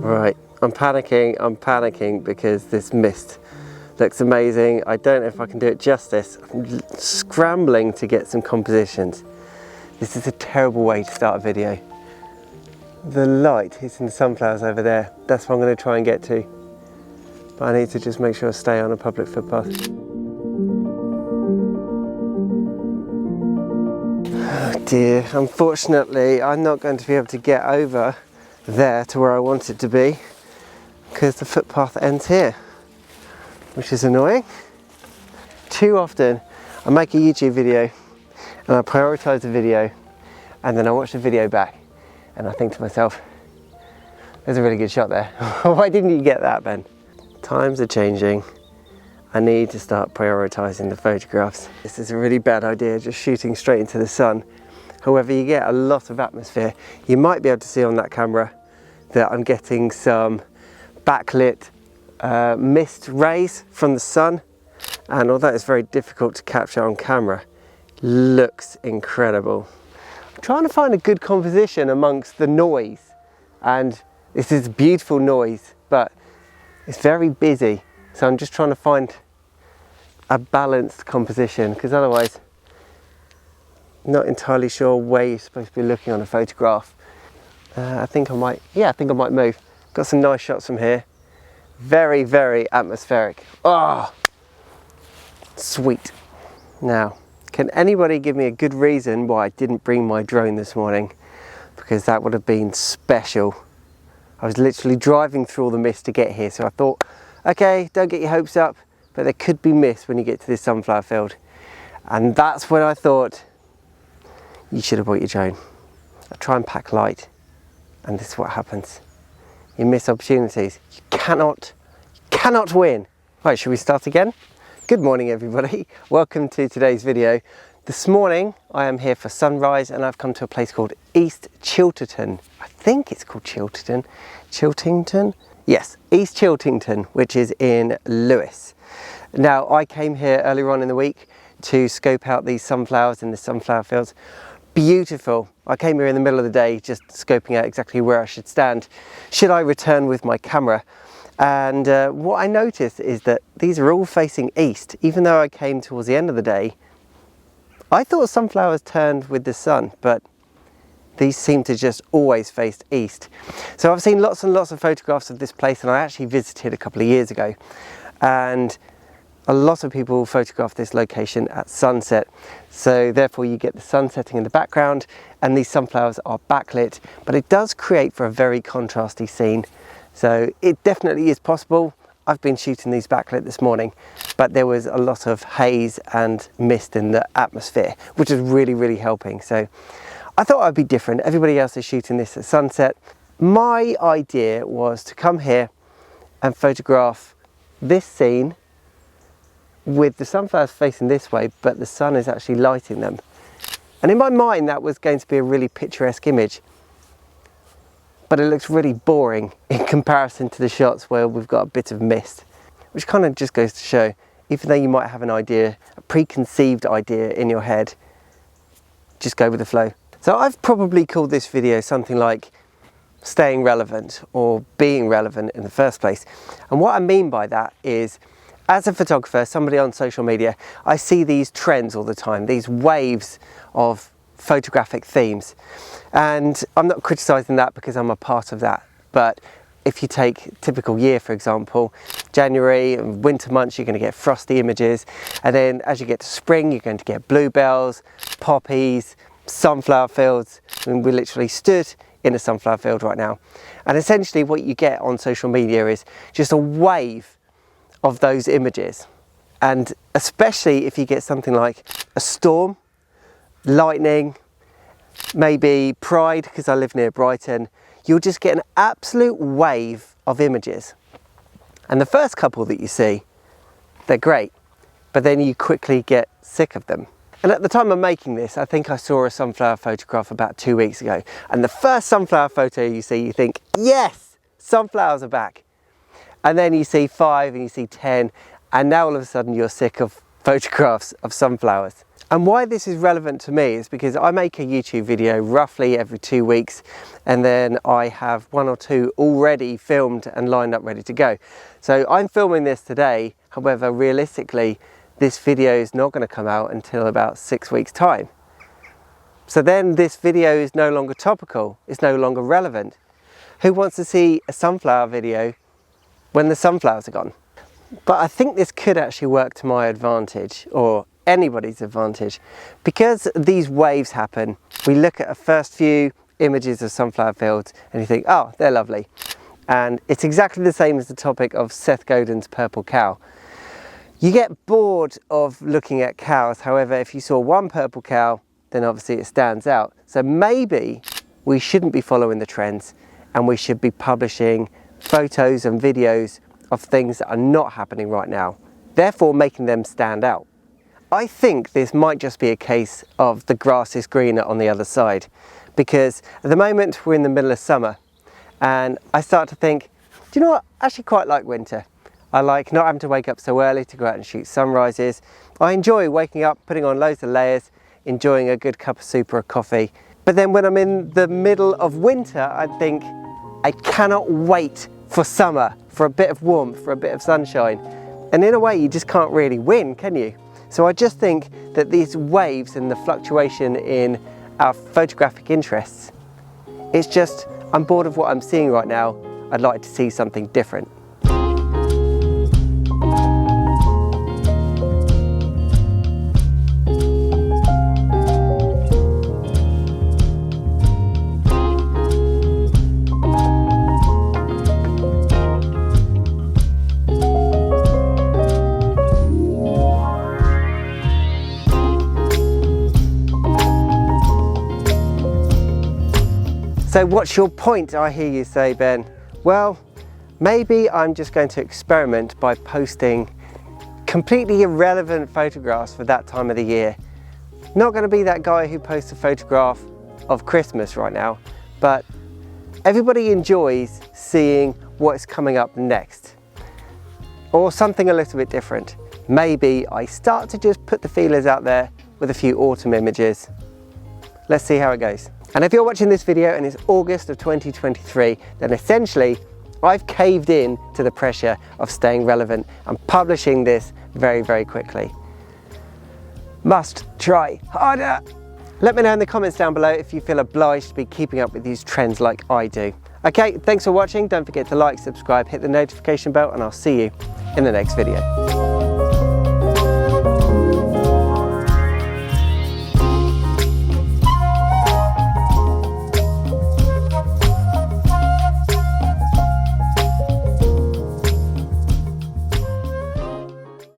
Right, I'm panicking because this mist looks amazing. I don't know if I can do it justice. I'm scrambling to get some compositions. This is a terrible way to start a video. The light hitting the sunflowers over there, that's what I'm going to try and get to. But I need to just make sure I stay on a public footpath. Oh dear, unfortunately I'm not going to be able to get over there to where I want it to be because the footpath ends here, which is annoying. Too often I make a YouTube video and I prioritise the video and then I watch the video back and I think to myself, there's a really good shot there. Why didn't you get that, Ben? Times are changing. I need to start prioritising the photographs. This is a really bad idea, just shooting straight into the sun. However, you get a lot of atmosphere. You might be able to see on that camera that I'm getting some backlit mist rays from the sun. And although it's very difficult to capture on camera, looks incredible. I'm trying to find a good composition amongst the noise. And this is beautiful noise, but it's very busy. So I'm just trying to find a balanced composition because otherwise not entirely sure where you're supposed to be looking on a photograph. I think I might move. Got some nice shots from here. Very, very atmospheric. Oh, sweet. Now, can anybody give me a good reason why I didn't bring my drone this morning? Because that would have been special. I was literally driving through all the mist to get here, so I thought, okay, don't get your hopes up, but there could be mist when you get to this sunflower field. And that's when I thought, you should have brought your drone. I try and pack light, and this is what happens. You miss opportunities. You cannot win. Right, should we start again? Good morning, everybody. Welcome to today's video. This morning, I am here for sunrise, and I've come to a place called East Chilterton. I think it's called Chilterton. Chiltington? Yes, East Chiltington, which is in Lewes. Now, I came here earlier on in the week to scope out these sunflowers in the sunflower fields. Beautiful. I came here in the middle of the day just scoping out exactly where I should stand. Should I return with my camera? And what I noticed is that these are all facing east. Even though I came towards the end of the day, I thought sunflowers turned with the sun, but these seem to just always face east. So I've seen lots and lots of photographs of this place, and I actually visited a couple of years ago. And a lot of people photograph this location at sunset. So therefore you get the sun setting in the background and these sunflowers are backlit, but it does create for a very contrasty scene. So it definitely is possible. I've been shooting these backlit this morning, but there was a lot of haze and mist in the atmosphere, which is really, really helping. So I thought I'd be different. Everybody else is shooting this at sunset. My idea was to come here and photograph this scene with the sunflowers facing this way, but the sun is actually lighting them. And in my mind, that was going to be a really picturesque image. But it looks really boring in comparison to the shots where we've got a bit of mist, which kind of just goes to show, even though you might have an idea, a preconceived idea in your head, just go with the flow. So I've probably called this video something like staying relevant or being relevant in the first place. And what I mean by that is, as a photographer, somebody on social media, I see these trends all the time, these waves of photographic themes. And I'm not criticising that because I'm a part of that. But if you take typical year, for example, January and winter months, you're going to get frosty images. And then as you get to spring, you're going to get bluebells, poppies, sunflower fields. And we literally stood in a sunflower field right now. And essentially what you get on social media is just a wave of those images. And especially if you get something like a storm, lightning, maybe pride, because I live near Brighton, you'll just get an absolute wave of images. And the first couple that you see, they're great, but then you quickly get sick of them. And at the time of making this, I think I saw a sunflower photograph about 2 weeks ago. And the first sunflower photo you see, you think, yes, sunflowers are back. And then you see 5 and you see 10, and now all of a sudden you're sick of photographs of sunflowers. And why this is relevant to me is because I make a YouTube video roughly every 2 weeks, and then I have 1 or 2 already filmed and lined up ready to go. So I'm filming this today, however realistically this video is not going to come out until about 6 weeks time. So then this video is no longer topical, it's no longer relevant. Who wants to see a sunflower video when the sunflowers are gone? But I think this could actually work to my advantage, or anybody's advantage, because these waves happen. We look at a first few images of sunflower fields and you think, oh, they're lovely, and it's exactly the same as the topic of Seth Godin's purple cow. You get bored of looking at cows. However, if you saw one purple cow, then obviously it stands out. So maybe we shouldn't be following the trends, and we should be publishing photos and videos of things that are not happening right now, therefore making them stand out. I think this might just be a case of the grass is greener on the other side, because at the moment we're in the middle of summer and I start to think, do you know what, I actually quite like winter. I like not having to wake up so early to go out and shoot sunrises. I enjoy waking up, putting on loads of layers, enjoying a good cup of soup or a coffee. But then when I'm in the middle of winter, I think I cannot wait for summer, for a bit of warmth, for a bit of sunshine. And in a way you just can't really win, can you? So I just think that these waves and the fluctuation in our photographic interests, it's just, I'm bored of what I'm seeing right now. I'd like to see something different. So what's your point, I hear you say, Ben? Well, maybe I'm just going to experiment by posting completely irrelevant photographs for that time of the year. Not going to be that guy who posts a photograph of Christmas right now, but everybody enjoys seeing what's coming up next. Or something a little bit different. Maybe I start to just put the feelers out there with a few autumn images. Let's see how it goes. And if you're watching this video and it's August of 2023, then essentially I've caved in to the pressure of staying relevant and publishing this very, very quickly. Must try harder. Let me know in the comments down below if you feel obliged to be keeping up with these trends like I do. Okay, thanks for watching. Don't forget to like, subscribe, hit the notification bell, and I'll see you in the next video.